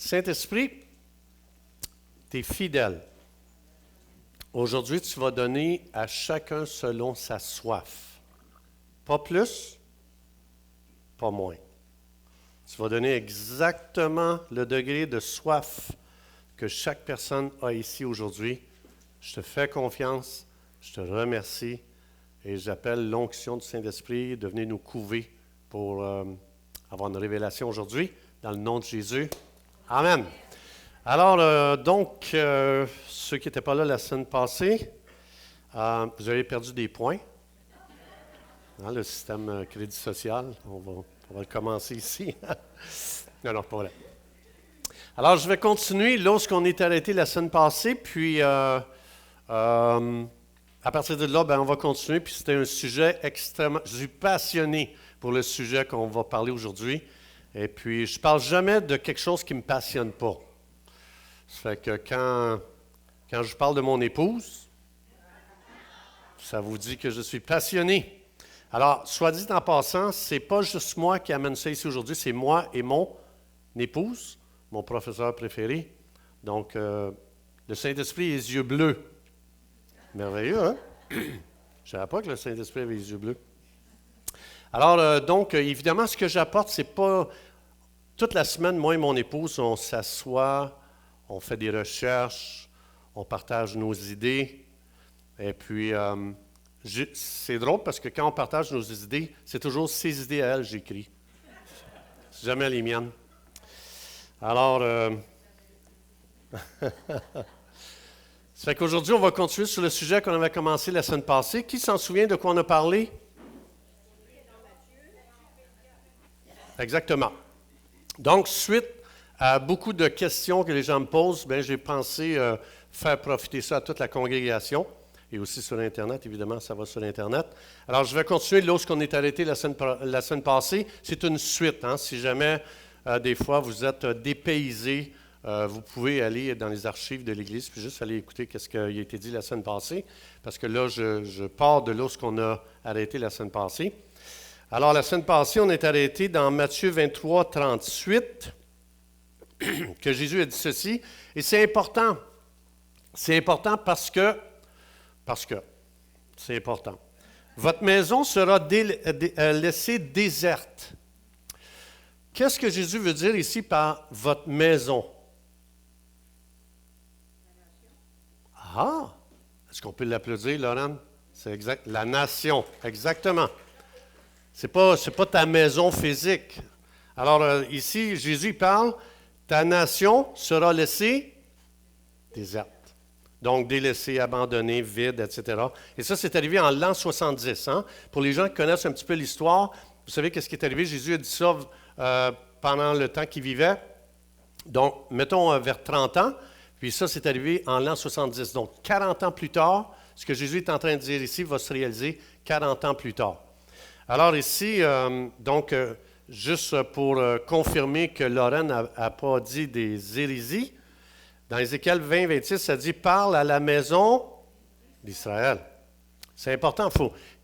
Saint-Esprit, tu es fidèle. Aujourd'hui, tu vas donner à chacun selon sa soif. Pas plus, pas moins. Tu vas donner exactement le degré de soif que chaque personne a ici aujourd'hui. Je te fais confiance, je te remercie et j'appelle l'onction du Saint-Esprit de venir nous couver pour avoir une révélation aujourd'hui. Dans le nom de Jésus. Amen. Alors, ceux qui n'étaient pas là la semaine passée, vous avez perdu des points. Hein, le système crédit social, on va le commencer ici. Non, pas vrai. Alors, je vais continuer lorsqu'on est arrêté la semaine passée, puis à partir de là, on va continuer, puis c'était un sujet extrêmement... Je suis passionné pour le sujet qu'on va parler aujourd'hui, et puis je ne parle jamais de quelque chose qui ne me passionne pas. Ça fait que quand je parle de mon épouse, ça vous dit que je suis passionné. Alors, soit dit en passant, ce n'est pas juste moi qui amène ça ici aujourd'hui, c'est moi et mon épouse, mon professeur préféré. Donc, le Saint-Esprit a les yeux bleus. Merveilleux, hein? Je ne savais pas que le Saint-Esprit avait les yeux bleus. Alors, évidemment, ce que j'apporte, c'est pas... Toute la semaine, moi et mon épouse, on s'assoit, on fait des recherches, on partage nos idées. Et puis, c'est drôle parce que quand on partage nos idées, c'est toujours ses idées à elle que j'écris. C'est jamais les miennes. Alors, ça fait qu'aujourd'hui, on va continuer sur le sujet qu'on avait commencé la semaine passée. Qui s'en souvient de quoi on a parlé? Exactement. Donc, suite à beaucoup de questions que les gens me posent, j'ai pensé faire profiter ça à toute la congrégation et aussi sur Internet, évidemment, ça va sur Internet. Alors, je vais continuer lorsqu'on est arrêté la semaine passée. C'est une suite. Hein? Si jamais, des fois, vous êtes dépaysé, vous pouvez aller dans les archives de l'Église puis juste aller écouter ce qui a été dit la semaine passée, parce que là, je pars de lorsqu'on a arrêté la semaine passée. Alors, la semaine passée, on est arrêté dans Matthieu 23, 38, que Jésus a dit ceci. Et c'est important. C'est important parce que c'est important. Votre maison sera laissée déserte. Qu'est-ce que Jésus veut dire ici par votre maison? Ah! Est-ce qu'on peut l'applaudir, Laurent? C'est exact. La nation, exactement. Ce n'est pas ta maison physique. Alors ici, Jésus parle, ta nation sera laissée déserte. Donc délaissée, abandonnée, vide, etc. Et ça, c'est arrivé en l'an 70. Hein? Pour les gens qui connaissent un petit peu l'histoire, vous savez qu'est-ce qui est arrivé? Jésus a dit ça pendant le temps qu'il vivait. Donc, mettons vers 30 ans. Puis ça, c'est arrivé en l'an 70. Donc, 40 ans plus tard, ce que Jésus est en train de dire ici va se réaliser 40 ans plus tard. Alors ici, juste pour confirmer que Lorraine n'a pas dit des hérésies, dans Ézéchiel 20, 26, ça dit « Parle à la maison d'Israël ». C'est important.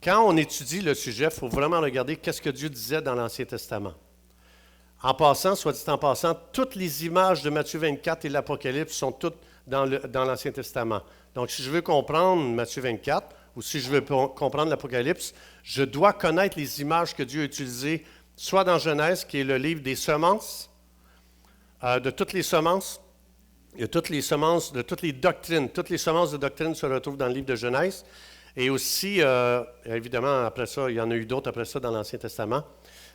Quand on étudie le sujet, il faut vraiment regarder qu'est-ce que Dieu disait dans l'Ancien Testament. En passant, soit dit en passant, toutes les images de Matthieu 24 et l'Apocalypse sont toutes dans l'Ancien Testament. Donc, si je veux comprendre Matthieu 24, ou si je veux comprendre l'Apocalypse, je dois connaître les images que Dieu a utilisées, soit dans Genèse, qui est le livre des semences, de toutes les semences, il y a toutes les semences de toutes les doctrines. Toutes les semences de doctrine se retrouvent dans le livre de Genèse. Et aussi, évidemment, après ça, il y en a eu d'autres après ça dans l'Ancien Testament.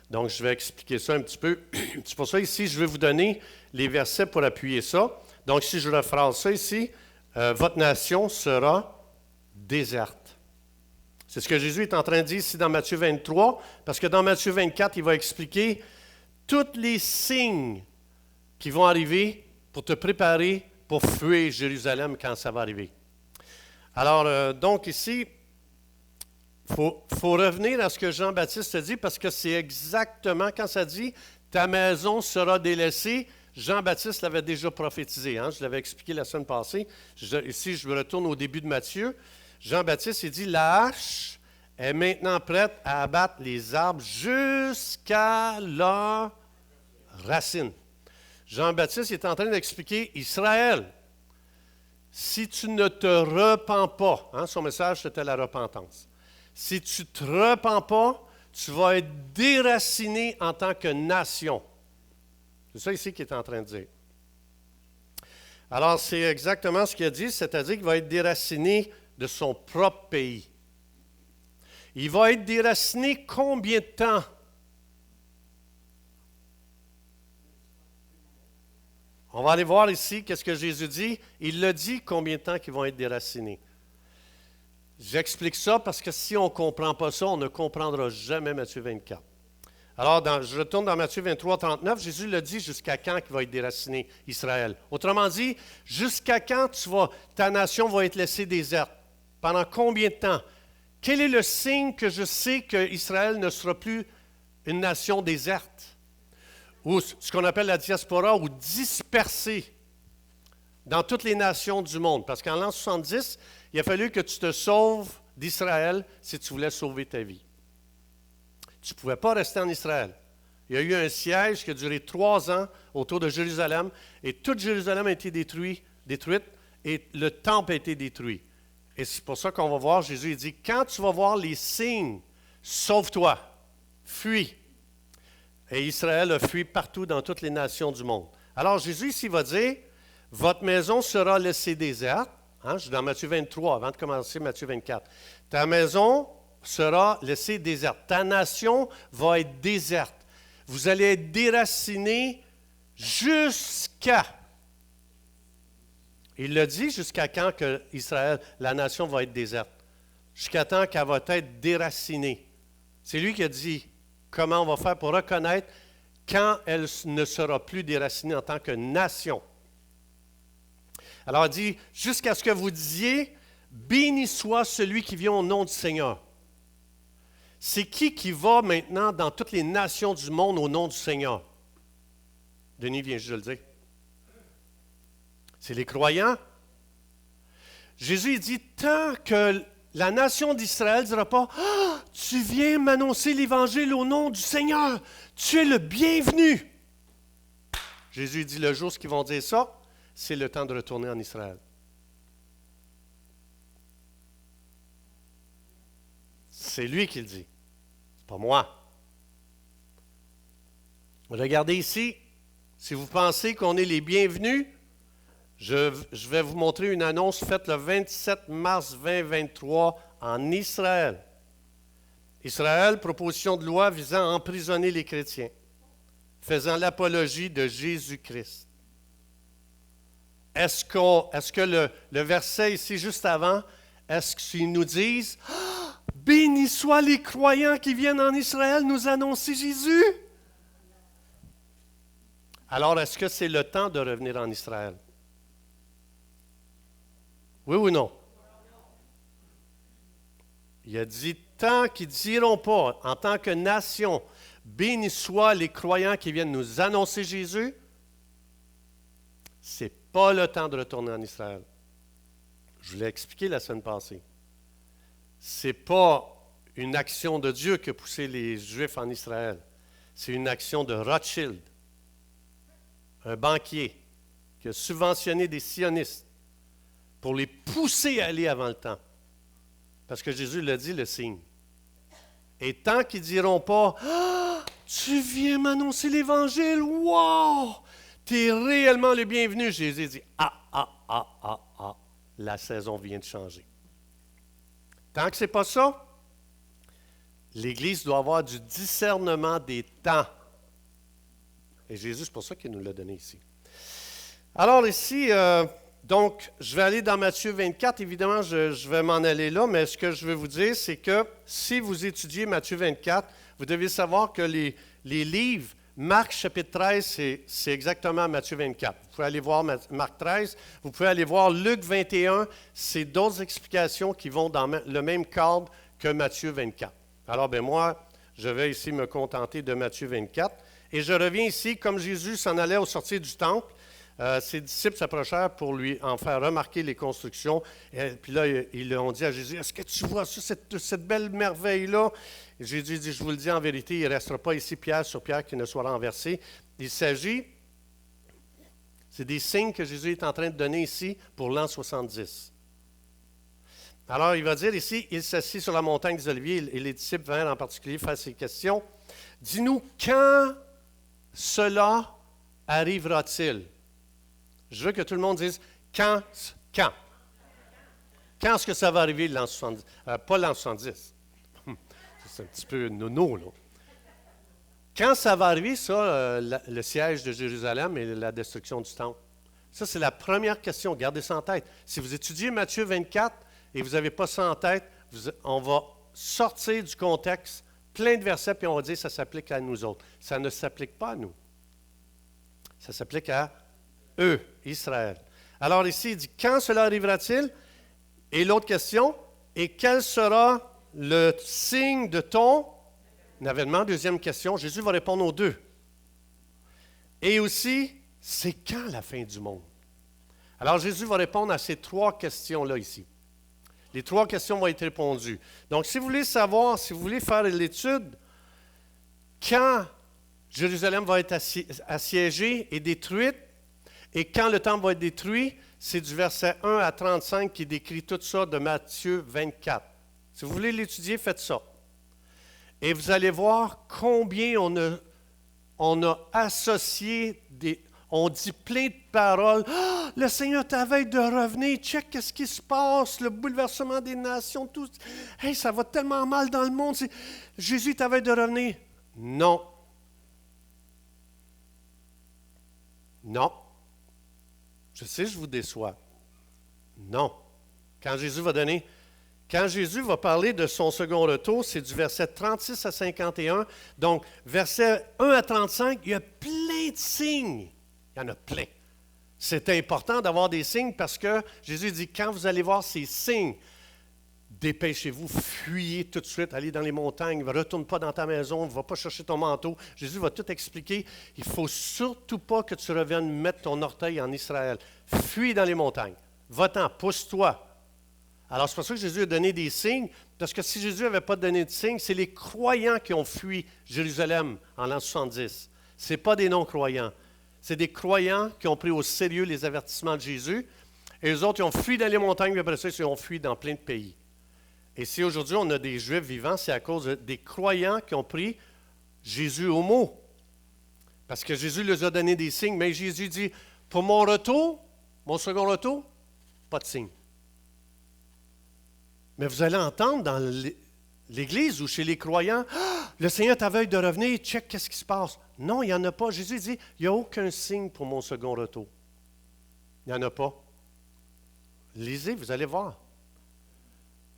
Donc, je vais expliquer ça un petit peu. C'est pour ça, ici, je vais vous donner les versets pour appuyer ça. Donc, si je rephrase ça ici, votre nation sera déserte. C'est ce que Jésus est en train de dire ici dans Matthieu 23, parce que dans Matthieu 24, il va expliquer tous les signes qui vont arriver pour te préparer pour fuir Jérusalem quand ça va arriver. Alors, donc ici, il faut revenir à ce que Jean-Baptiste a dit, parce que c'est exactement quand ça dit « ta maison sera délaissée », Jean-Baptiste l'avait déjà prophétisé. Hein? Je l'avais expliqué la semaine passée. Ici, je me retourne au début de Matthieu. Jean-Baptiste, il dit « La hache est maintenant prête à abattre les arbres jusqu'à leurs racines. » Jean-Baptiste est en train d'expliquer, Israël, si tu ne te repens pas, son message c'était la repentance, si tu ne te repens pas, tu vas être déraciné en tant que nation. C'est ça ici qu'il est en train de dire. Alors, c'est exactement ce qu'il a dit, c'est-à-dire qu'il va être déraciné de son propre pays. Il va être déraciné combien de temps? On va aller voir ici qu'est-ce que Jésus dit. Il le dit combien de temps qu'ils vont être déracinés. J'explique ça parce que si on ne comprend pas ça, on ne comprendra jamais Matthieu 24. Alors, je retourne dans Matthieu 23, 39. Jésus le dit jusqu'à quand il va être déraciné, Israël. Autrement dit, jusqu'à quand ta nation va être laissée déserte? Pendant combien de temps? Quel est le signe que je sais qu'Israël ne sera plus une nation déserte? Ou ce qu'on appelle la diaspora, ou dispersée dans toutes les nations du monde. Parce qu'en l'an 70, il a fallu que tu te sauves d'Israël si tu voulais sauver ta vie. Tu ne pouvais pas rester en Israël. Il y a eu un siège qui a duré 3 ans autour de Jérusalem, et toute Jérusalem a été détruite, et le temple a été détruit. Et c'est pour ça qu'on va voir, Jésus il dit, quand tu vas voir les signes, sauve-toi, fuis. Et Israël a fui partout dans toutes les nations du monde. Alors Jésus ici va dire, votre maison sera laissée déserte. Je suis dans Matthieu 23, avant de commencer Matthieu 24. Ta maison sera laissée déserte. Ta nation va être déserte. Vous allez être déracinés jusqu'à... Il le dit jusqu'à quand que Israël, la nation va être déserte. Jusqu'à temps qu'elle va être déracinée. C'est lui qui a dit comment on va faire pour reconnaître quand elle ne sera plus déracinée en tant que nation. Alors il dit, jusqu'à ce que vous disiez, béni soit celui qui vient au nom du Seigneur. C'est qui va maintenant dans toutes les nations du monde au nom du Seigneur? Denis vient juste de le dire. C'est les croyants. Jésus dit, tant que la nation d'Israël ne dira pas, « Tu viens m'annoncer l'Évangile au nom du Seigneur, tu es le bienvenu. » Jésus dit, le jour où ils vont dire ça, c'est le temps de retourner en Israël. C'est lui qui le dit, pas moi. Regardez ici, si vous pensez qu'on est les bienvenus, je vais vous montrer une annonce faite le 27 mars 2023 en Israël. Israël, proposition de loi visant à emprisonner les chrétiens, faisant l'apologie de Jésus-Christ. Est-ce que le verset ici, juste avant, est-ce qu'ils nous disent « Bénis soient les croyants qui viennent en Israël nous annoncer Jésus » Alors, est-ce que c'est le temps de revenir en Israël? Oui ou non? Il a dit, tant qu'ils ne diront pas, en tant que nation, bénis soient les croyants qui viennent nous annoncer Jésus, ce n'est pas le temps de retourner en Israël. Je vous l'ai expliqué la semaine passée. Ce n'est pas une action de Dieu qui a poussé les Juifs en Israël. C'est une action de Rothschild, un banquier qui a subventionné des sionistes pour les pousser à aller avant le temps. Parce que Jésus l'a dit, le signe. Et tant qu'ils ne diront pas « Ah, tu viens m'annoncer l'Évangile, wow! Tu es réellement le bienvenu. » Jésus dit « Ah, la saison vient de changer. » Tant que ce n'est pas ça, l'Église doit avoir du discernement des temps. Et Jésus, c'est pour ça qu'il nous l'a donné ici. Alors ici, donc, je vais aller dans Matthieu 24. Évidemment, je vais m'en aller là, mais ce que je veux vous dire, c'est que si vous étudiez Matthieu 24, vous devez savoir que les livres, Marc chapitre 13, c'est exactement Matthieu 24. Vous pouvez aller voir Marc 13, vous pouvez aller voir Luc 21, c'est d'autres explications qui vont dans le même cadre que Matthieu 24. Alors, moi, je vais ici me contenter de Matthieu 24. Et je reviens ici, comme Jésus s'en allait au sortir du temple, ses disciples s'approchèrent pour lui en faire remarquer les constructions. Et puis là, ils ont dit à Jésus, « Est-ce que tu vois ça, cette belle merveille-là? » Et Jésus dit, « Je vous le dis en vérité, il ne restera pas ici pierre sur pierre qui ne soit renversée. » Il s'agit C'est des signes que Jésus est en train de donner ici pour l'an 70. Alors, il va dire ici, il s'assit sur la montagne des Oliviers, et les disciples vinrent en particulier faire ces questions. Dis-nous, quand cela arrivera-t-il? Je veux que tout le monde dise, quand? Quand est-ce que ça va arriver l'an 70? Pas l'an 70. C'est un petit peu nono, là. Quand ça va arriver, ça, le siège de Jérusalem et la destruction du temple? Ça, c'est la première question. Gardez ça en tête. Si vous étudiez Matthieu 24 et vous n'avez pas ça en tête, on va sortir du contexte plein de versets, puis on va dire que ça s'applique à nous autres. Ça ne s'applique pas à nous. Ça s'applique à eux, Israël. Alors ici, il dit, quand cela arrivera-t-il? Et l'autre question, et quel sera le signe de ton avènement? Deuxième question, Jésus va répondre aux deux. Et aussi, c'est quand la fin du monde? Alors Jésus va répondre à ces trois questions-là ici. Les trois questions vont être répondues. Donc, si vous voulez savoir, si vous voulez faire l'étude, quand Jérusalem va être assiégée et détruite, et quand le temple va être détruit, c'est du verset 1 à 35 qui décrit tout ça de Matthieu 24. Si vous voulez l'étudier, faites ça. Et vous allez voir combien on a associé on dit plein de paroles. Ah, le Seigneur t'avait de revenir. Check qu'est-ce qui se passe. Le bouleversement des nations. Tout. Hey, ça va tellement mal dans le monde. Jésus t'avait de revenir. Non. Non. Je sais, je vous déçois. Non. Quand Jésus va parler de son second retour, c'est du verset 36 à 51. Donc, verset 1 à 35, il y a plein de signes. Il y en a plein. C'est important d'avoir des signes parce que Jésus dit, quand vous allez voir ces signes, dépêchez-vous, fuyez tout de suite, allez dans les montagnes, ne retourne pas dans ta maison, ne va pas chercher ton manteau. Jésus va tout expliquer. Il ne faut surtout pas que tu reviennes mettre ton orteil en Israël. Fuis dans les montagnes. Va-t'en, pousse-toi. Alors, c'est pour ça que Jésus a donné des signes, parce que si Jésus n'avait pas donné de signes, c'est les croyants qui ont fui Jérusalem en l'an 70. Ce n'est pas des non-croyants. C'est des croyants qui ont pris au sérieux les avertissements de Jésus. Et les autres, ils ont fui dans les montagnes, puis après ça, ils ont fui dans plein de pays. Et si aujourd'hui, on a des Juifs vivants, c'est à cause des croyants qui ont pris Jésus au mot. Parce que Jésus leur a donné des signes. Mais Jésus dit, pour mon retour, mon second retour, pas de signe. Mais vous allez entendre dans l'Église ou chez les croyants, ah, le Seigneur t'aveugle de revenir, check qu'est-ce qui se passe. Non, il n'y en a pas. Jésus dit, il n'y a aucun signe pour mon second retour. Il n'y en a pas. Lisez, vous allez voir.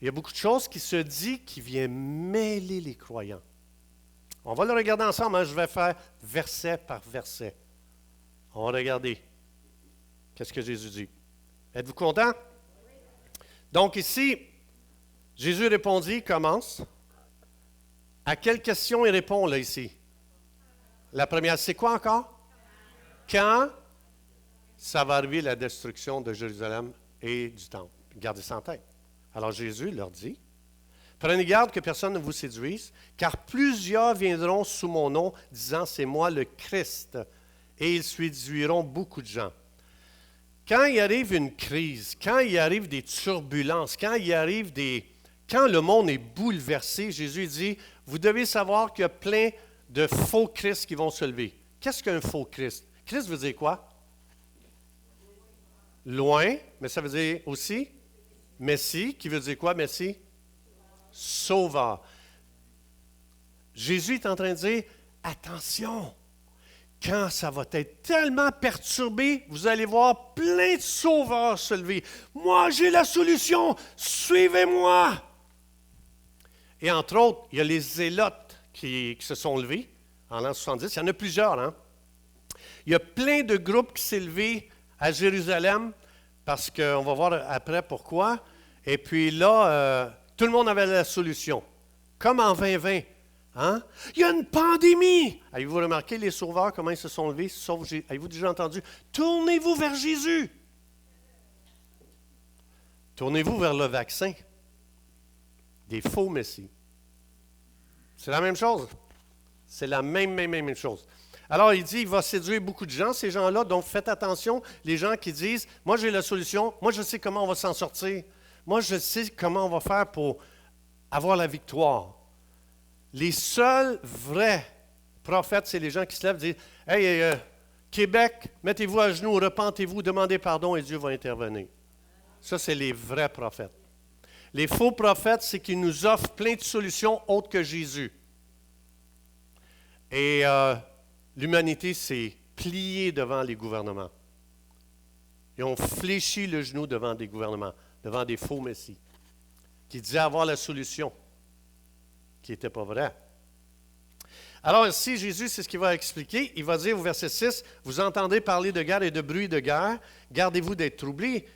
Il y a beaucoup de choses qui se disent qui viennent mêler les croyants. On va le regarder ensemble. Hein? Je vais faire verset par verset. On va regarder. Qu'est-ce que Jésus dit? Êtes-vous content? Donc ici, Jésus répondit, commence. À quelle question il répond là ici? La première, c'est quoi encore? Quand ça va arriver la destruction de Jérusalem et du temple? Gardez ça en tête. Alors Jésus leur dit, prenez garde que personne ne vous séduise, car plusieurs viendront sous mon nom, disant, c'est moi le Christ, et ils séduiront beaucoup de gens. Quand il arrive une crise, quand il arrive des turbulences, quand le monde est bouleversé, Jésus dit, vous devez savoir qu'il y a plein de faux Christ qui vont se lever. Qu'est-ce qu'un faux Christ? Christ veut dire quoi? Loin, mais ça veut dire aussi Messie, qui veut dire quoi, Messie? Sauveur. Jésus est en train de dire, attention, quand ça va être tellement perturbé, vous allez voir plein de sauveurs se lever. Moi, j'ai la solution, suivez-moi. Et entre autres, il y a les zélotes qui se sont levés en l'an 70. Il y en a plusieurs, hein? Il y a plein de groupes qui s'est levés à Jérusalem, parce qu'on va voir après pourquoi. Et puis là, tout le monde avait la solution. Comme en 2020. Hein? Il y a une pandémie. Avez-vous remarqué les sauveurs, comment ils se sont levés? Avez-vous déjà entendu? Tournez-vous vers Jésus. Tournez-vous vers le vaccin. Des faux messies. C'est la même chose. C'est la même chose. Alors, il dit, il va séduire beaucoup de gens, ces gens-là. Donc, faites attention, les gens qui disent, moi, j'ai la solution. Moi, je sais comment on va s'en sortir. Moi, je sais comment on va faire pour avoir la victoire. Les seuls vrais prophètes, c'est les gens qui se lèvent et disent, « Hey, Québec, mettez-vous à genoux, repentez-vous, demandez pardon et Dieu va intervenir. » Ça, c'est les vrais prophètes. Les faux prophètes, c'est qu'ils nous offrent plein de solutions autres que Jésus. Et l'humanité s'est pliée devant les gouvernements. Ils ont fléchi le genou devant des gouvernements, devant des faux messies, qui disaient avoir la solution, qui n'était pas vrai. Alors ici, Jésus, c'est ce qu'il va expliquer. Il va dire au verset 6, « Vous entendez parler de guerre et de bruit de guerre, gardez-vous d'être troublés. »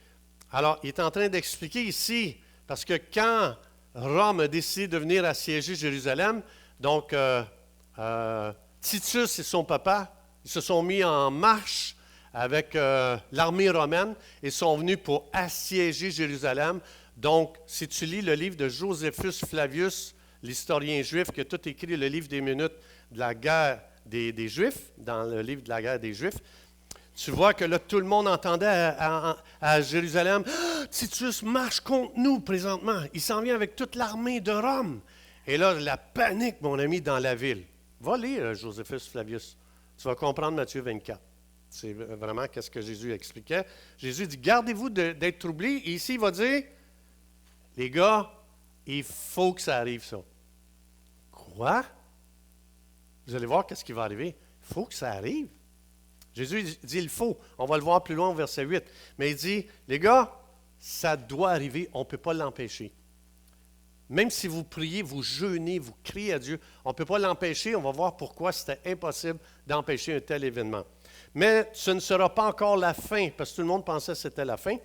Alors, il est en train d'expliquer ici, parce que quand Rome a décidé de venir assiéger Jérusalem, donc Titus et son papa, ils se sont mis en marche avec l'armée romaine et sont venus pour assiéger Jérusalem. Donc, si tu lis le livre de Joséphus Flavius, l'historien juif qui a tout écrit le livre des minutes de la guerre des Juifs, dans le livre de la guerre des Juifs, tu vois que là, tout le monde entendait à Jérusalem, « Titus marche contre nous présentement. Il s'en vient avec toute l'armée de Rome. » Et là, la panique, mon ami, dans la ville. Va lire Joséphus Flavius. Tu vas comprendre Matthieu 24. C'est vraiment qu'est-ce que Jésus expliquait. Jésus dit, « Gardez-vous d'être troublés. » Et ici, il va dire, « Les gars, il faut que ça arrive, ça. » Quoi? Vous allez voir qu'est-ce qui va arriver. Il faut que ça arrive. Jésus dit, il faut. On va le voir plus loin au verset 8. Mais il dit, les gars, ça doit arriver. On ne peut pas l'empêcher. Même si vous priez, vous jeûnez, vous criez à Dieu, on ne peut pas l'empêcher. On va voir pourquoi c'était impossible d'empêcher un tel événement. Mais ce ne sera pas encore la fin, parce que tout le monde pensait que c'était la fin.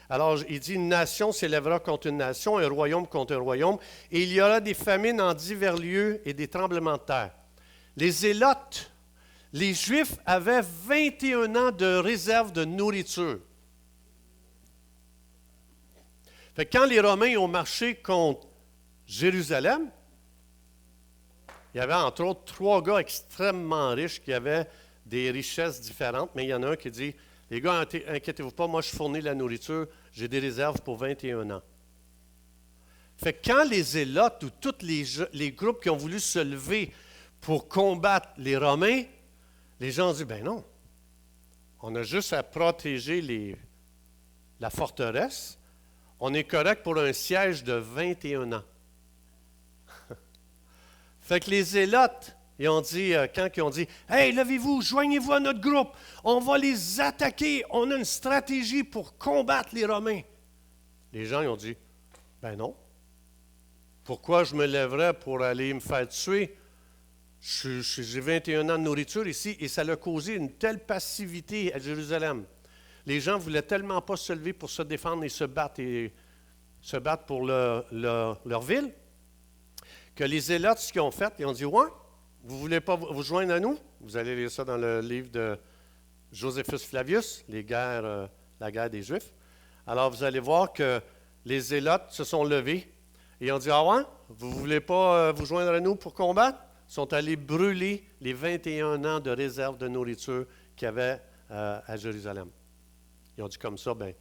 Alors, il dit, une nation s'élèvera contre une nation, un royaume contre un royaume, et il y aura des famines en divers lieux et des tremblements de terre. Les Zélotes, les Juifs avaient 21 ans de réserve de nourriture. Fait que quand les Romains ont marché contre Jérusalem, il y avait entre autres 3 gars extrêmement riches qui avaient des richesses différentes, mais il y en a un qui dit, les gars, inquiétez-vous pas, moi je fournis la nourriture, j'ai des réserves pour 21 ans. Fait que quand les Zélotes ou tous les groupes qui ont voulu se lever pour combattre les Romains, les gens ont dit, ben non, on a juste à protéger la forteresse, on est correct pour un siège de 21 ans. Fait que les Zélotes, ils ont dit, quand ils ont dit, « Hey, levez-vous, joignez-vous à notre groupe, on va les attaquer, on a une stratégie pour combattre les Romains. » Les gens ils ont dit, « Ben non, pourquoi je me lèverais pour aller me faire tuer? J'ai 21 ans de nourriture ici et ça a causé une telle passivité à Jérusalem. Les gens ne voulaient tellement pas se lever pour se défendre et se battre pour leur ville, que les Zélotes, ce qu'ils ont fait, ils ont dit, « Ouais, vous ne voulez pas vous joindre à nous? » Vous allez lire ça dans le livre de Joséphus Flavius, la guerre des Juifs. Alors, vous allez voir que les Zélotes se sont levés et ont dit, « Ah ouais, vous ne voulez pas vous joindre à nous pour combattre? » Ils sont allés brûler les 21 ans de réserve de nourriture qu'il y avait à Jérusalem. Ils ont dit comme ça, ben,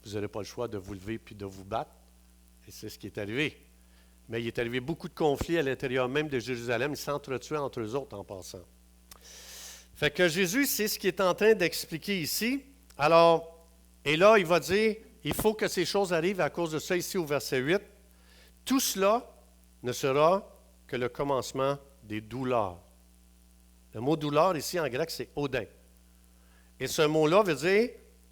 vous n'aurez pas le choix de vous lever puis de vous battre. Et c'est ce qui est arrivé. Mais il est arrivé beaucoup de conflits à l'intérieur même de Jérusalem. Ils s'entretuaient entre eux autres en passant. Fait que Jésus, c'est ce qu'il est en train d'expliquer ici. Alors, et là, il va dire, il faut que ces choses arrivent à cause de ça ici au verset 8. Tout cela ne sera que le commencement des douleurs. Le mot douleur ici en grec, c'est odin. Et ce mot-là veut dire,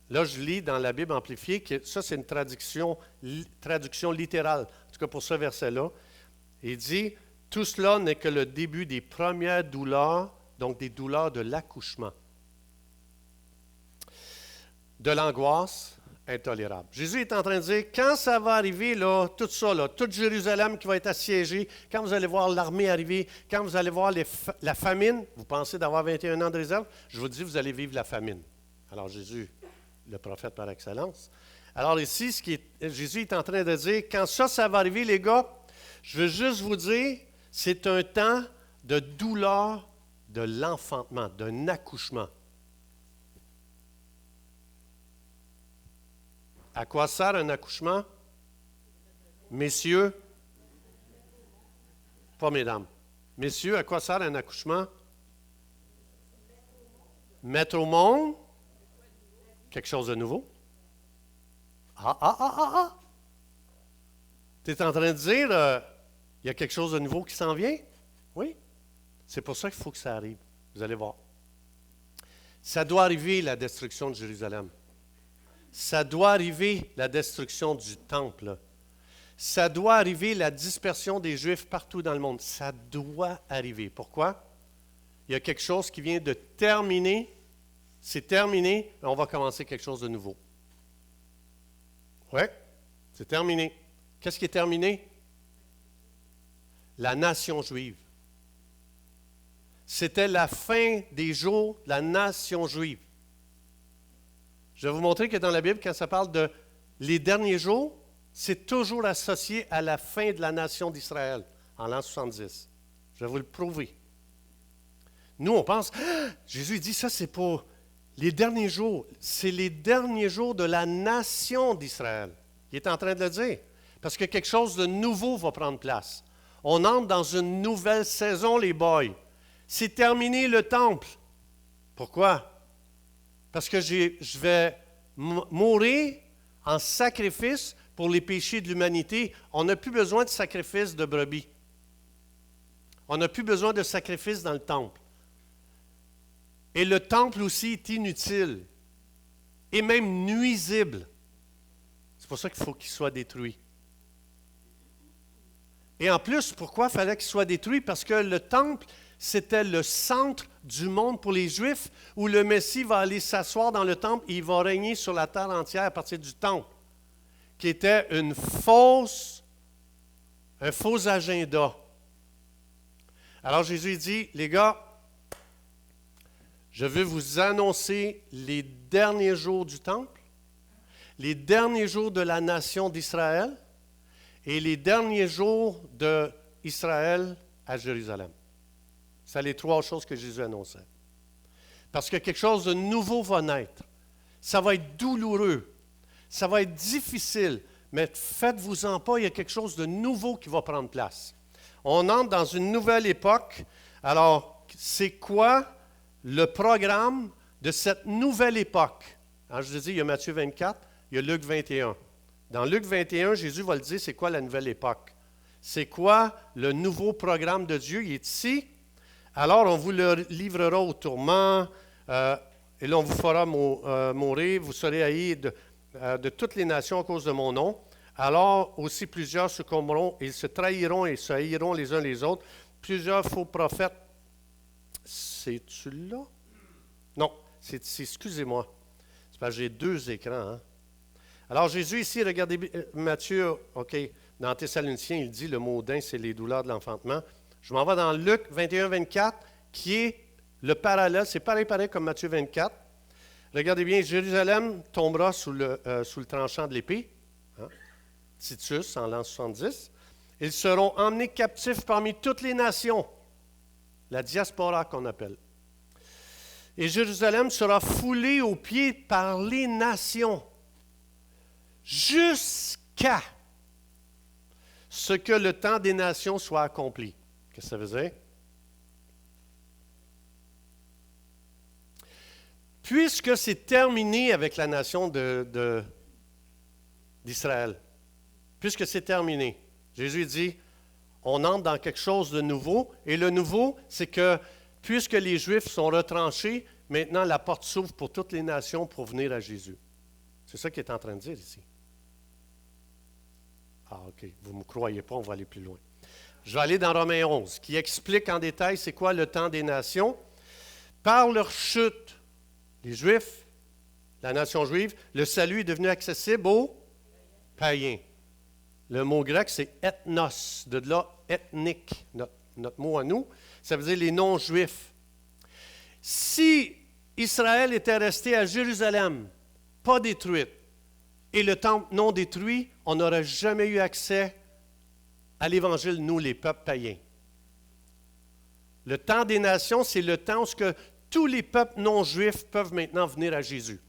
là je lis dans la Bible amplifiée, que ça c'est une traduction littérale, en tout cas pour ce verset-là. Il dit, tout cela n'est que le début des premières douleurs, donc des douleurs de l'accouchement, de l'angoisse intolérable. Jésus est en train de dire, quand ça va arriver, là, tout ça, là, toute Jérusalem qui va être assiégée, quand vous allez voir l'armée arriver, quand vous allez voir la famine, vous pensez d'avoir 21 ans de réserve, je vous dis, vous allez vivre la famine. Alors Jésus, le prophète par excellence. Alors ici, Jésus est en train de dire, quand ça va arriver, les gars, je veux juste vous dire, c'est un temps de douleur, de l'enfantement, d'un accouchement. À quoi sert un accouchement? Messieurs, pas mesdames. Messieurs, à quoi sert un accouchement? Mettre au monde quelque chose de nouveau. Ah. Tu es en train de dire, il y a quelque chose de nouveau qui s'en vient? Oui. C'est pour ça qu'il faut que ça arrive. Vous allez voir. Ça doit arriver, la destruction de Jérusalem. Ça doit arriver, la destruction du temple. Ça doit arriver, la dispersion des Juifs partout dans le monde. Ça doit arriver. Pourquoi? Il y a quelque chose qui vient de terminer. C'est terminé, on va commencer quelque chose de nouveau. Oui, c'est terminé. Qu'est-ce qui est terminé? La nation juive. C'était la fin des jours de la nation juive. Je vais vous montrer que dans la Bible, quand ça parle de les derniers jours, c'est toujours associé à la fin de la nation d'Israël, en l'an 70. Je vais vous le prouver. Nous, on pense, Jésus dit ça, c'est pour les derniers jours. C'est les derniers jours de la nation d'Israël. Il est en train de le dire. Parce que quelque chose de nouveau va prendre place. On entre dans une nouvelle saison, les boys. C'est terminé le temple. Pourquoi? Parce que je vais mourir en sacrifice pour les péchés de l'humanité. On n'a plus besoin de sacrifice de brebis. On n'a plus besoin de sacrifice dans le temple. Et le temple aussi est inutile et même nuisible. C'est pour ça qu'il faut qu'il soit détruit. Et en plus, pourquoi il fallait qu'il soit détruit? Parce que le temple, c'était le centre du monde pour les Juifs, où le Messie va aller s'asseoir dans le temple et il va régner sur la terre entière à partir du temple, qui était un faux agenda. Alors Jésus dit, les gars, je veux vous annoncer les derniers jours du temple, les derniers jours de la nation d'Israël et les derniers jours d'Israël à Jérusalem. C'est les trois choses que Jésus annonçait. Parce que quelque chose de nouveau va naître. Ça va être douloureux. Ça va être difficile. Mais faites-vous-en pas, il y a quelque chose de nouveau qui va prendre place. On entre dans une nouvelle époque. Alors, c'est quoi le programme de cette nouvelle époque? Alors, je vous ai dit, il y a Matthieu 24, il y a Luc 21. Dans Luc 21, Jésus va le dire, c'est quoi la nouvelle époque? C'est quoi le nouveau programme de Dieu? Il est ici. Alors, on vous le livrera au tourment, et là, on vous fera mourir. Vous serez haïs de toutes les nations à cause de mon nom. Alors, aussi plusieurs succomberont, ils se trahiront et se haïront les uns les autres. Plusieurs faux prophètes. C'est-tu là? Non, c'est ici, excusez-moi. C'est parce que j'ai deux écrans. Hein? Alors, Jésus ici, regardez Matthieu, OK, dans Thessaloniciens, il dit le mot d'un, c'est les douleurs de l'enfantement. Je m'en vais dans Luc 21-24, qui est le parallèle, c'est pareil comme Matthieu 24. Regardez bien, Jérusalem tombera sous le tranchant de l'épée, hein? Titus, en l'an 70. Ils seront emmenés captifs parmi toutes les nations, la diaspora qu'on appelle. Et Jérusalem sera foulée aux pieds par les nations, jusqu'à ce que le temps des nations soit accompli. Qu'est-ce que ça veut dire? Puisque c'est terminé avec la nation d'Israël, puisque c'est terminé, Jésus dit, on entre dans quelque chose de nouveau, et le nouveau, c'est que puisque les Juifs sont retranchés, maintenant la porte s'ouvre pour toutes les nations pour venir à Jésus. C'est ça qu'il est en train de dire ici. Ah, OK, vous ne me croyez pas, on va aller plus loin. Je vais aller dans Romains 11, qui explique en détail c'est quoi le temps des nations. Par leur chute, les Juifs, la nation juive, le salut est devenu accessible aux païens. Le mot grec, c'est ethnos, de là ethnique, notre mot à nous. Ça veut dire les non-juifs. Si Israël était resté à Jérusalem, pas détruite, et le temple non détruit, on n'aurait jamais eu accès à l'Évangile, nous, les peuples païens. Le temps des nations, c'est le temps où tous les peuples non-juifs peuvent maintenant venir à Jésus.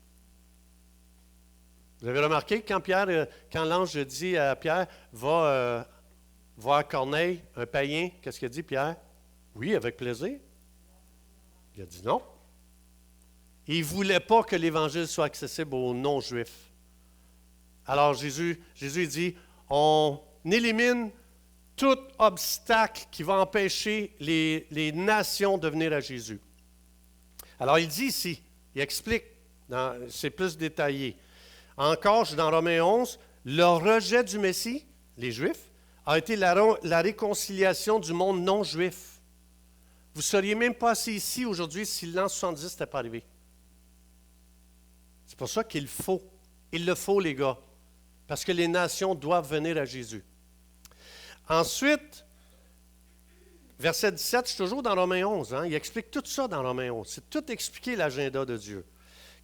Vous avez remarqué quand l'ange dit à Pierre, va voir Corneille, un païen, qu'est-ce qu'il a dit, Pierre? Oui, avec plaisir. Il a dit non. Il ne voulait pas que l'Évangile soit accessible aux non-juifs. Alors Jésus dit, on élimine tout obstacle qui va empêcher les nations de venir à Jésus. Alors il dit ici, il explique, c'est plus détaillé. Encore, je suis dans Romains 11, le rejet du Messie, les Juifs, a été la réconciliation du monde non-juif. Vous ne seriez même pas assis ici aujourd'hui si l'an 70 n'était pas arrivé. C'est pour ça qu'il le faut les gars, parce que les nations doivent venir à Jésus. Ensuite, verset 17, je suis toujours dans Romains 11, il explique tout ça dans Romains 11. C'est tout expliqué l'agenda de Dieu.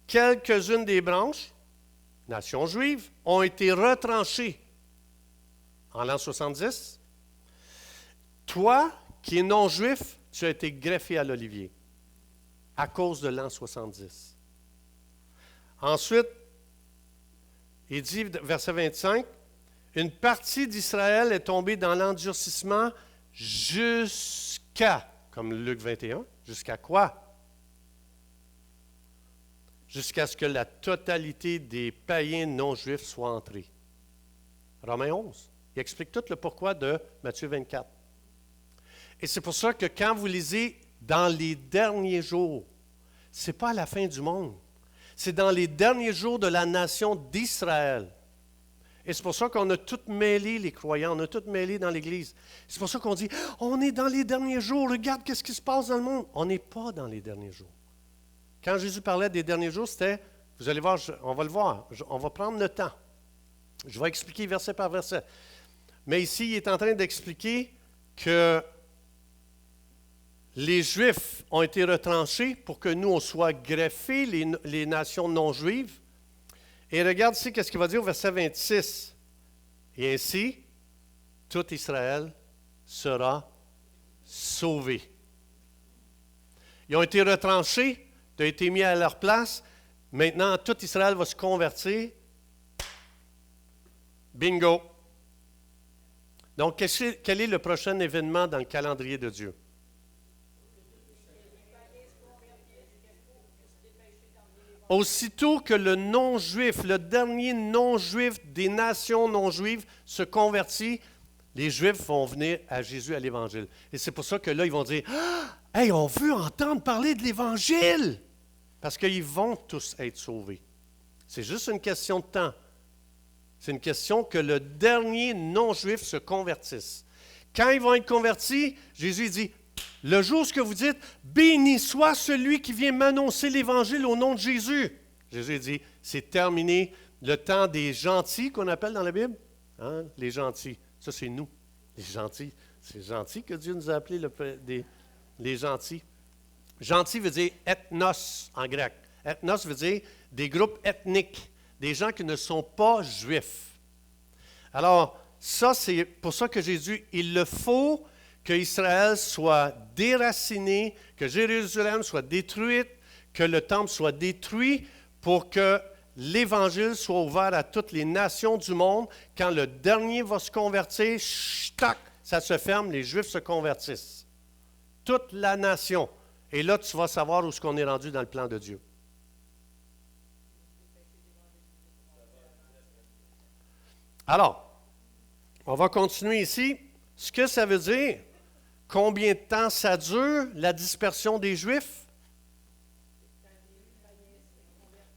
Quelques-unes des branches, nations juives, ont été retranchées en l'an 70. Toi, qui es non-juif, tu as été greffé à l'olivier à cause de l'an 70. Ensuite, il dit, verset 25, une partie d'Israël est tombée dans l'endurcissement jusqu'à, comme Luc 21, jusqu'à quoi? Jusqu'à ce que la totalité des païens non-juifs soit entrée. Romains 11. Il explique tout le pourquoi de Matthieu 24. Et c'est pour ça que quand vous lisez dans les derniers jours, ce n'est pas à la fin du monde. C'est dans les derniers jours de la nation d'Israël. Et c'est pour ça qu'on a tout mêlé les croyants, on a tout mêlé dans l'Église. C'est pour ça qu'on dit, on est dans les derniers jours, regarde qu'est-ce qui se passe dans le monde. On n'est pas dans les derniers jours. Quand Jésus parlait des derniers jours, c'était, vous allez voir, on va le voir, on va prendre le temps. Je vais expliquer verset par verset. Mais ici, il est en train d'expliquer que les Juifs ont été retranchés pour que nous, on soit greffés, les nations non-juives. Et regarde ici, qu'est-ce qu'il va dire au verset 26. Et ainsi, tout Israël sera sauvé. Ils ont été retranchés, ils ont été mis à leur place. Maintenant, tout Israël va se convertir. Bingo. Donc, quel est le prochain événement dans le calendrier de Dieu? Aussitôt que le non-juif, le dernier non-juif des nations non-juives se convertit, les Juifs vont venir à Jésus à l'Évangile. Et c'est pour ça que là, ils vont dire, « Hey, on veut entendre parler de l'Évangile! » Parce qu'ils vont tous être sauvés. C'est juste une question de temps. C'est une question que le dernier non-juif se convertisse. Quand ils vont être convertis, Jésus dit, le jour où vous dites, béni soit celui qui vient m'annoncer l'Évangile au nom de Jésus. Jésus dit, c'est terminé le temps des gentils qu'on appelle dans la Bible. Hein? Les gentils, ça c'est nous, les gentils. C'est gentil que Dieu nous a appelés les gentils. Gentil veut dire ethnos en grec. Ethnos veut dire des groupes ethniques, des gens qui ne sont pas juifs. Alors, ça c'est pour ça que Jésus, il le faut que Israël soit déraciné, que Jérusalem soit détruite, que le temple soit détruit pour que l'Évangile soit ouvert à toutes les nations du monde. Quand le dernier va se convertir, tac, ça se ferme, les Juifs se convertissent. Toute la nation. Et là, tu vas savoir où est-ce qu'on est rendu dans le plan de Dieu. Alors, on va continuer ici. Ce que ça veut dire, combien de temps ça dure, la dispersion des Juifs?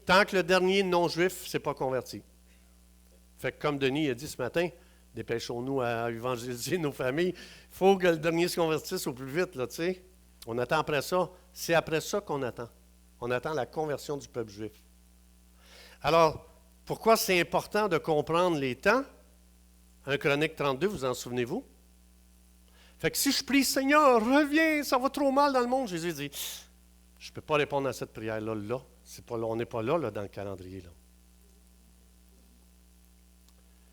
Tant que le dernier non-juif ne s'est pas converti. Fait que comme Denis a dit ce matin, dépêchons-nous à évangéliser nos familles. Il faut que le dernier se convertisse au plus vite, là, tu sais. On attend après ça. C'est après ça qu'on attend. On attend la conversion du peuple juif. Alors, pourquoi c'est important de comprendre les temps? 1 Chronique 32, vous en souvenez-vous? Fait que si je prie, Seigneur, reviens, ça va trop mal dans le monde, Jésus dit, je ne peux pas répondre à cette prière-là, là. On n'est pas là, dans le calendrier. Là.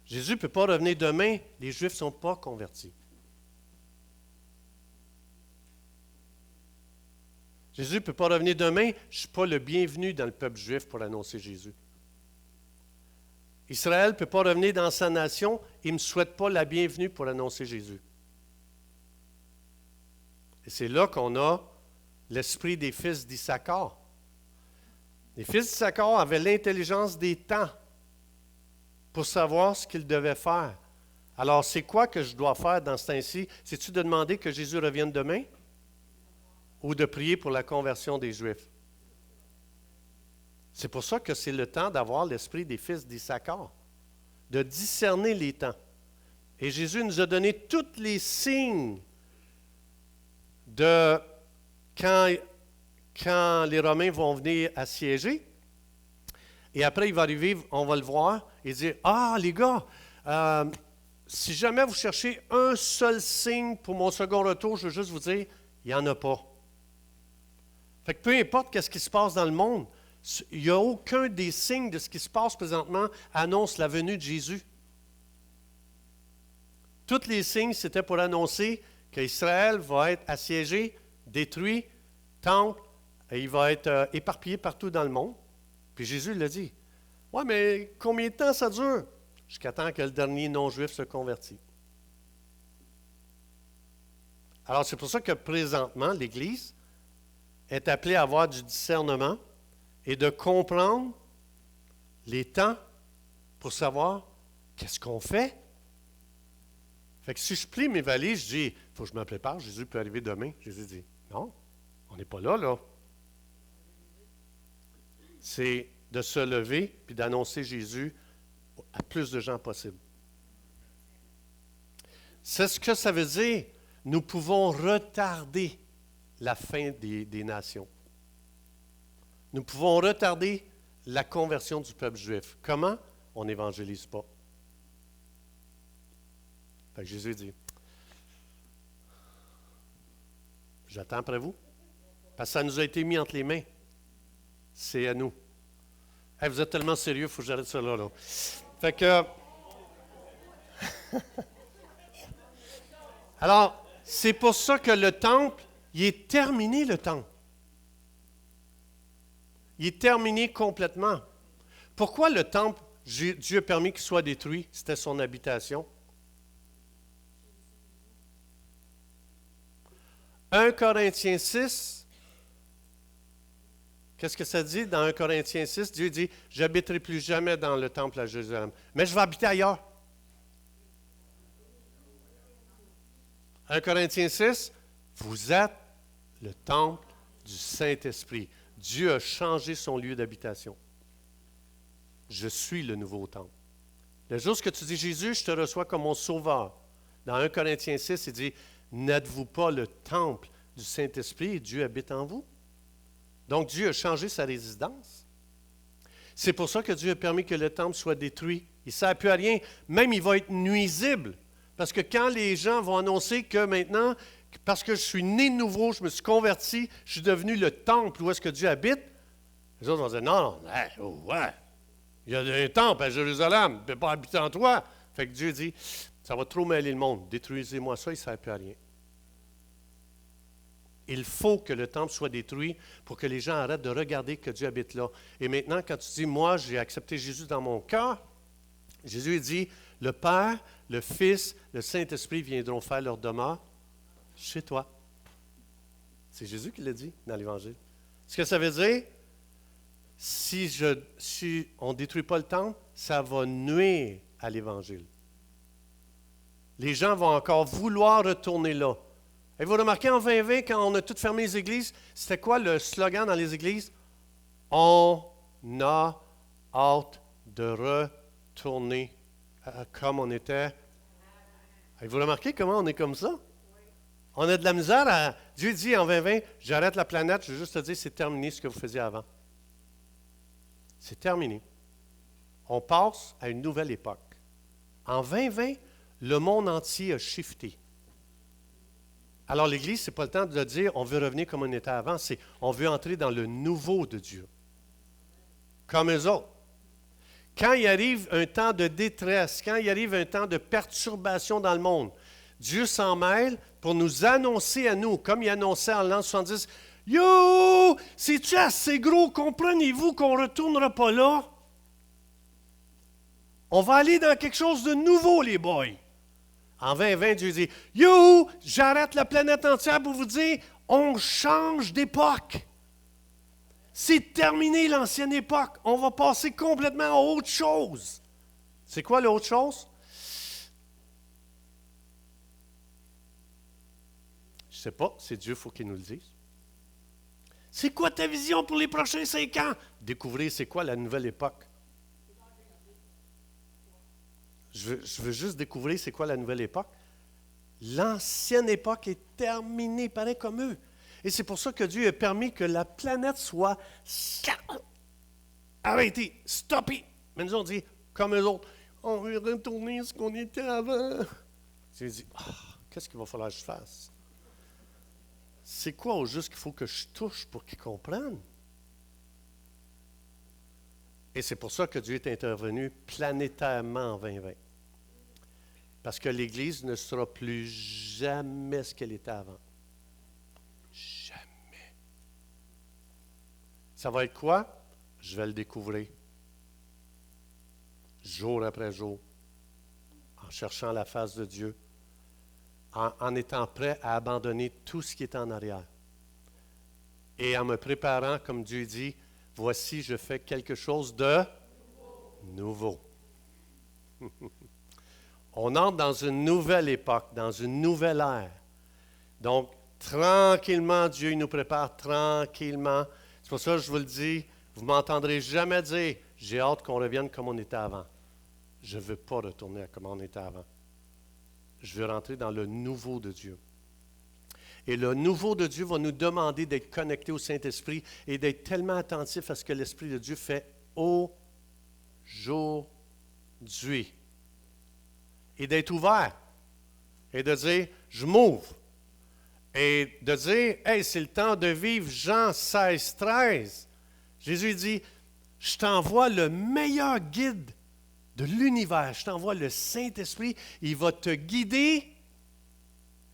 Jésus ne peut pas revenir demain, les Juifs ne sont pas convertis. Jésus ne peut pas revenir demain. Je ne suis pas le bienvenu dans le peuple juif pour annoncer Jésus. Israël ne peut pas revenir dans sa nation. Il ne me souhaite pas la bienvenue pour annoncer Jésus. Et c'est là qu'on a l'esprit des fils d'Issachar. Les fils d'Issachar avaient l'intelligence des temps pour savoir ce qu'ils devaient faire. Alors, c'est quoi que je dois faire dans ce temps-ci? C'est-tu de demander que Jésus revienne demain? Ou de prier pour la conversion des Juifs? C'est pour ça que c'est le temps d'avoir l'esprit des fils d'Issachar, de discerner les temps. Et Jésus nous a donné tous les signes de quand les Romains vont venir assiéger. Et après, il va arriver, on va le voir, et dire, « Ah, les gars, si jamais vous cherchez un seul signe pour mon second retour, je veux juste vous dire, il n'y en a pas. » Fait que peu importe ce qui se passe dans le monde, il n'y a aucun des signes de ce qui se passe présentement annonce la venue de Jésus. Tous les signes, c'était pour annoncer qu'Israël va être assiégé, détruit, temple, et il va être éparpillé partout dans le monde. Puis Jésus l'a dit. « Ouais, mais combien de temps ça dure? » Jusqu'à temps que le dernier non-juif se convertit. Alors, c'est pour ça que présentement, l'Église est appelée à avoir du discernement et de comprendre les temps pour savoir qu'est-ce qu'on fait. Fait que si je plie mes valises, je dis, il faut que je me prépare, Jésus peut arriver demain. Jésus dit, non, on n'est pas là. C'est de se lever puis d'annoncer Jésus à plus de gens possible. C'est ce que ça veut dire. Nous pouvons retarder la fin des nations. Nous pouvons retarder la conversion du peuple juif. Comment? On n'évangélise pas. Fait que Jésus dit, j'attends après vous. Parce que ça nous a été mis entre les mains. C'est à nous. Hey, vous êtes tellement sérieux, il faut que j'arrête ça là. Fait que... Alors, c'est pour ça que le temple, il est terminé, le temple. Il est terminé complètement. Pourquoi le temple, Dieu a permis qu'il soit détruit? C'était son habitation. 1 Corinthiens 6, qu'est-ce que ça dit dans 1 Corinthiens 6? Dieu dit, « J'habiterai plus jamais dans le temple à Jérusalem, mais je vais habiter ailleurs. » 1 Corinthiens 6, vous êtes le temple du Saint-Esprit. Dieu a changé son lieu d'habitation. Je suis le nouveau temple. Le jour que tu dis, Jésus, je te reçois comme mon sauveur. Dans 1 Corinthiens 6, il dit, n'êtes-vous pas le temple du Saint-Esprit et Dieu habite en vous? Donc Dieu a changé sa résidence. C'est pour ça que Dieu a permis que le temple soit détruit. Il ne sert plus à rien. Même il va être nuisible. Parce que quand les gens vont annoncer que maintenant, parce que je suis né de nouveau, je me suis converti, je suis devenu le temple où est-ce que Dieu habite, les autres vont dire, non, ouais, il y a un temple à Jérusalem, il ne peut pas habiter en toi. Fait que Dieu dit, ça va trop mêler le monde, détruisez-moi ça, il ne sert plus à rien. Il faut que le temple soit détruit pour que les gens arrêtent de regarder que Dieu habite là. Et maintenant, quand tu dis, moi, j'ai accepté Jésus dans mon cœur, Jésus dit, le Père, le Fils, le Saint-Esprit viendront faire leur demeure chez toi. C'est Jésus qui l'a dit dans l'Évangile. Ce que ça veut dire, si on ne détruit pas le temple, ça va nuire à l'Évangile. Les gens vont encore vouloir retourner là. Et vous remarquez en 2020, quand on a tout fermé les églises, c'était quoi le slogan dans les églises? On a hâte de retourner comme on était. Et vous remarquez comment on est comme ça? On a de la misère à... Dieu dit en 2020, j'arrête la planète, je veux juste te dire, c'est terminé ce que vous faisiez avant. C'est terminé. On passe à une nouvelle époque. En 2020, le monde entier a shifté. Alors l'Église, ce n'est pas le temps de dire on veut revenir comme on était avant, c'est on veut entrer dans le nouveau de Dieu. Comme eux autres. Quand il arrive un temps de détresse, quand il arrive un temps de perturbation dans le monde, Dieu s'en mêle pour nous annoncer à nous, comme il annonçait en l'an 70, Yo! C'est-tu assez gros? Comprenez-vous qu'on ne retournera pas là? On va aller dans quelque chose de nouveau, les boys. En 2020, Dieu dit, yo! J'arrête la planète entière pour vous dire, on change d'époque. C'est terminé l'ancienne époque. On va passer complètement à autre chose. C'est quoi l'autre chose? Je ne sais pas, c'est Dieu, il faut qu'il nous le dise. C'est quoi ta vision pour les prochains 5 ans? Découvrez c'est quoi la nouvelle époque. Je veux juste découvrir c'est quoi la nouvelle époque. L'ancienne époque est terminée, pareil comme eux. Et c'est pour ça que Dieu a permis que la planète soit arrêtée, stoppée. Mais nous on dit, comme eux autres, on veut retourner ce qu'on était avant. Dieu dit, qu'est-ce qu'il va falloir que je fasse? C'est quoi au juste qu'il faut que je touche pour qu'ils comprennent? Et c'est pour ça que Dieu est intervenu planétairement en 2020. Parce que l'Église ne sera plus jamais ce qu'elle était avant. Jamais. Ça va être quoi? Je vais le découvrir. Jour après jour. En cherchant la face de Dieu. En étant prêt à abandonner tout ce qui est en arrière. Et en me préparant, comme Dieu dit, voici, je fais quelque chose de nouveau. On entre dans une nouvelle époque, dans une nouvelle ère. Donc, tranquillement, Dieu nous prépare tranquillement. C'est pour ça que je vous le dis, vous ne m'entendrez jamais dire, j'ai hâte qu'on revienne comme on était avant. Je ne veux pas retourner à comme on était avant. Je veux rentrer dans le nouveau de Dieu. Et le nouveau de Dieu va nous demander d'être connectés au Saint-Esprit et d'être tellement attentifs à ce que l'Esprit de Dieu fait aujourd'hui. Et d'être ouvert. Et de dire, je m'ouvre. Et de dire, hey, c'est le temps de vivre Jean 16, 13. Jésus dit, je t'envoie le meilleur guide de l'univers. Je t'envoie le Saint-Esprit. Il va te guider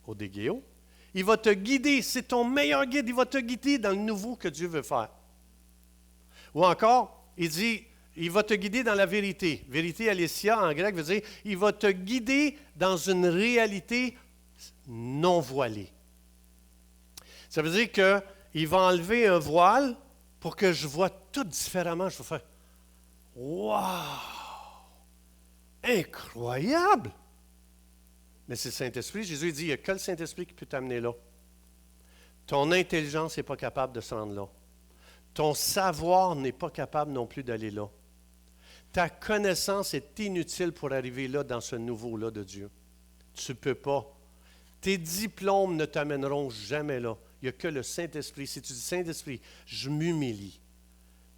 au déguéo. Il va te guider. C'est ton meilleur guide. Il va te guider dans le nouveau que Dieu veut faire. Ou encore, il dit, il va te guider dans la vérité. Vérité, aletheia, en grec, veut dire, il va te guider dans une réalité non voilée. Ça veut dire qu'il va enlever un voile pour que je vois tout différemment. Je vais faire, wow! Incroyable! Mais c'est le Saint-Esprit. Jésus dit, il n'y a que le Saint-Esprit qui peut t'amener là. Ton intelligence n'est pas capable de se rendre là. Ton savoir n'est pas capable non plus d'aller là. Ta connaissance est inutile pour arriver là, dans ce nouveau-là de Dieu. Tu ne peux pas. Tes diplômes ne t'amèneront jamais là. Il n'y a que le Saint-Esprit. Si tu dis, Saint-Esprit, je m'humilie.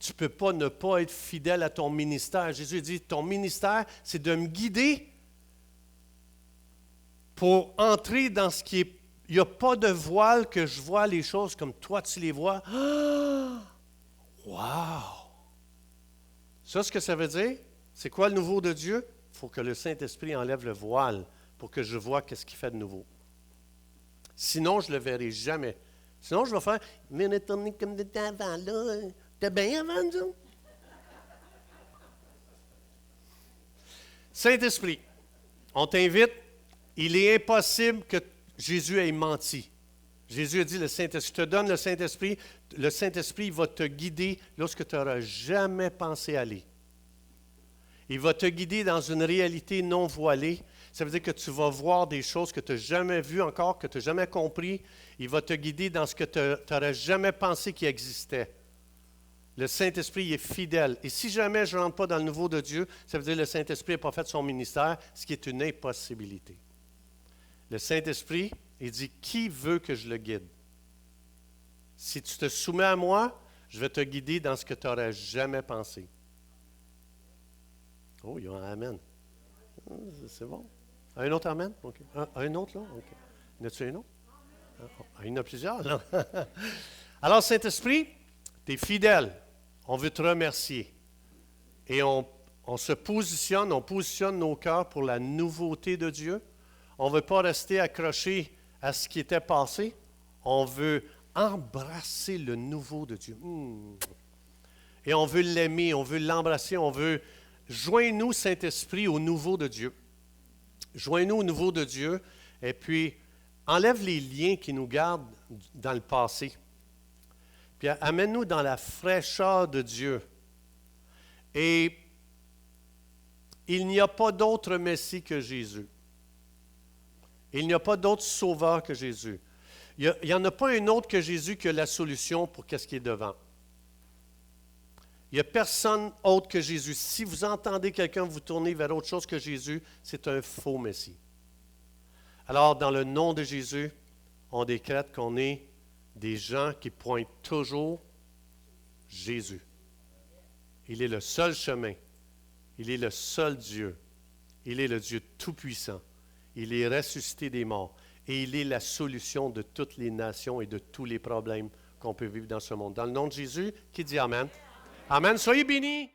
Tu ne peux pas ne pas être fidèle à ton ministère. Jésus dit, ton ministère, c'est de me guider pour entrer dans ce qui est... Il n'y a pas de voile que je vois les choses comme toi tu les vois. Ah! Wow! Ça, ce que ça veut dire, c'est quoi le nouveau de Dieu? Il faut que le Saint-Esprit enlève le voile pour que je vois qu'est-ce qu'il fait de nouveau. Sinon, je ne le verrai jamais. Sinon, je vais faire, mais retourner comme de temps avant, là. T'es bien avant, nous? Saint-Esprit, on t'invite. Il est impossible que Jésus ait menti. Jésus a dit, le Saint-Esprit, je te donne le Saint-Esprit. Le Saint-Esprit va te guider lorsque tu n'auras jamais pensé aller. Il va te guider dans une réalité non voilée. Ça veut dire que tu vas voir des choses que tu n'as jamais vues encore, que tu n'as jamais compris. Il va te guider dans ce que tu n'aurais jamais pensé qui existait. Le Saint-Esprit est fidèle. Et si jamais je ne rentre pas dans le nouveau de Dieu, ça veut dire que le Saint-Esprit n'a pas fait son ministère, ce qui est une impossibilité. Le Saint-Esprit, il dit, qui veut que je le guide? Si tu te soumets à moi, je vais te guider dans ce que tu n'aurais jamais pensé. Oh, il y a un amen. C'est bon. Un autre amen? Okay. Un autre, là? OK. Y en a-tu un autre? Il y en a plusieurs, là. Alors, Saint-Esprit, tu es fidèle. On veut te remercier. Et on se positionne, on positionne nos cœurs pour la nouveauté de Dieu. On ne veut pas rester accroché à ce qui était passé. On veut embrasser le nouveau de Dieu. Et on veut l'aimer, on veut l'embrasser, on veut... Joins-nous, Saint-Esprit, au nouveau de Dieu. Joins-nous au nouveau de Dieu, et puis enlève les liens qui nous gardent dans le passé. Puis amène-nous dans la fraîcheur de Dieu. Et il n'y a pas d'autre Messie que Jésus. Il n'y a pas d'autre sauveur que Jésus. Il n'y en a pas un autre que Jésus qui a la solution pour ce qui est devant. Il n'y a personne autre que Jésus. Si vous entendez quelqu'un vous tourner vers autre chose que Jésus, c'est un faux Messie. Alors, dans le nom de Jésus, on décrète qu'on est des gens qui pointent toujours Jésus. Il est le seul chemin. Il est le seul Dieu. Il est le Dieu tout-puissant. Il est ressuscité des morts. Et il est la solution de toutes les nations et de tous les problèmes qu'on peut vivre dans ce monde. Dans le nom de Jésus, qui dit Amen? Amen. Soyez bénis.